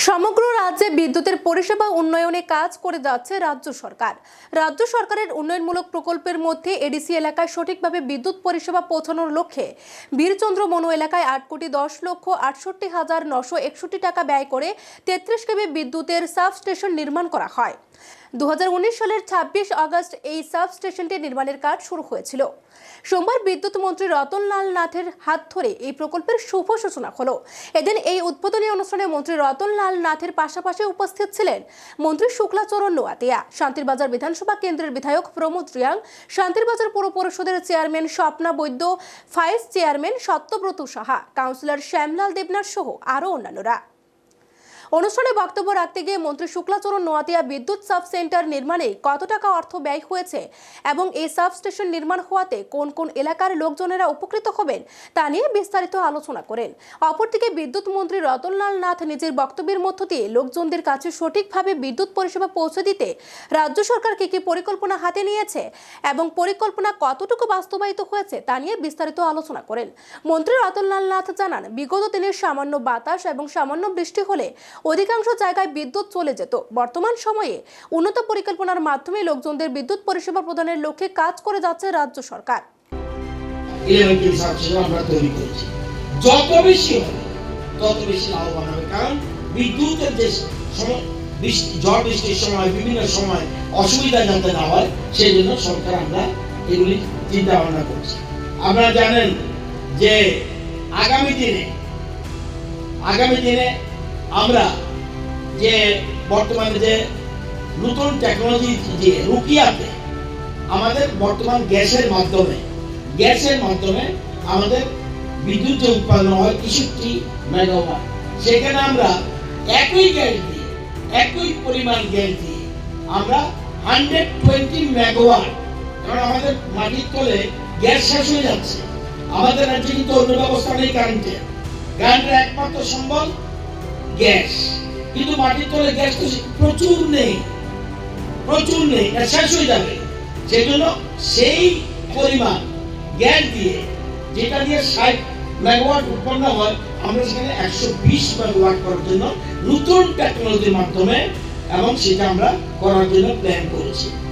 সমগ্র রাজ্যে বিদ্যুতের পরিষেবা উন্নয়নে কাজ করে যাচ্ছে রাজ্য সরকার। রাজ্য সরকারের উন্নয়নমূলক প্রকল্পের মধ্যে এডিসি এলাকায় সঠিকভাবে বিদ্যুৎ পরিষেবা পৌঁছানোর লক্ষ্যে বীরচন্দ্র মনু এলাকায় 8,10,68,961 টাকা ব্যয় করে 33 কেভি বিদ্যুতের সাবস্টেশন নির্মাণ করা হয়। 2019 সালের 26 আগস্ট এই সাবস্টেশনটি নির্মাণের কাজ শুরু হয়েছিল। সোমবার বিদ্যুৎ মন্ত্রী রতনলাল নাথের হাত ধরে এই প্রকল্পের শুভ সূচনা হলো। এদিন এই উদ্বোধনী অনুষ্ঠানে মন্ত্রী রতনলাল নাথের পাশাপাশি উপস্থিত ছিলেন মন্ত্রী শুক্লাচরণ নোয়াতিয়া, শান্তিরবাজার বিধানসভা কেন্দ্রের বিধায়ক প্রমোদ রিয়াং, শান্তিরবাজার পৌর পরিষদের chairman Swapna Baidya, vice chairman Satyabrata Saha, councillor Shyamlal Debnath সহ আরও অন্যান্যরা। অনুষ্ঠানে বক্তব্য রাখতে গিয়ে মন্ত্রী শুক্লাচরণ নোয়াতিয়া বিদ্যুৎ সাব সেন্টার নির্মাণে কত টাকা অর্থ ব্যয় হয়েছে এবং এই সাবস্টেশন নির্মাণ হওয়াতে কোন কোন এলাকার লোকজনেরা উপকৃত হবেন তা নিয়ে বিস্তারিত আলোচনা করেন। অপরদিকে বিদ্যুৎ মন্ত্রী রতনলাল নাথ নিজের বক্তব্যের মধ্য দিয়ে লোকজনদের কাছে সঠিকভাবে বিদ্যুৎ পরিষেবা পৌঁছে দিতে রাজ্য সরকার কি পরিকল্পনা হাতে নিয়েছে এবং পরিকল্পনা কতটুকু বাস্তবায়িত হয়েছে তা নিয়ে বিস্তারিত আলোচনা করেন। মন্ত্রী রতনলাল নাথ জানান, বিগত দিনের সামান্য বাতাস এবং সামান্য বৃষ্টি হলে অধিকাংশ জায়গায় বিদ্যুৎ চলে যেত। বর্তমান সময়ে উন্নত পরিকল্পনার মাধ্যমে লোকজনদের বিদ্যুৎ পরিষেবা প্রদানের লক্ষ্যে কাজ করে যাচ্ছে রাজ্য সরকার। যত বেশি হবে তত বেশি লাভবান হবে, কারণ বিদ্যুতের যে ঝড় বৃষ্টির সময় বিভিন্ন সময় অসুবিধা যাতে না হয় সেই জন্য সরকার আমরা এগুলি চিন্তা ভাবনা করছি। আপনারা জানেন যে আগামী দিনে আমরা যে বর্তমানে যে নতুন টেকনোলজি যে রুকিয়াতে আমাদের বর্তমান গ্যাসের মাধ্যমে আমাদের বিদ্যুৎ যে উৎপাদন হয় 63 মেগাওয়াট, সেখানে আমরা একই পরিমাণ গ্যাস দিয়ে আমরা 120 মেগাওয়াট, কারণ আমাদের মাটির তলে গ্যাস শেষ হয়ে যাচ্ছে। আমাদের রাজ্যে কিন্তু অন্য ব্যবস্থা নেই কারেন্টের একমাত্র সম্বল গ্যাস, কিন্তু মাটির তলে গ্যাস তো প্রচুর নেই, শেষ হয়ে যাবে। সেই জন্য সেই পরিমাণ গ্যাস দিয়ে, যেটা দিয়ে 60 মেগাওয়াট উৎপন্ন হয়, আমরা সেখানে 120 মেগাওয়াট করার জন্য নতুন টেকনোলজির মাধ্যমে এবং সেটা আমরা করার জন্য প্ল্যান করেছি।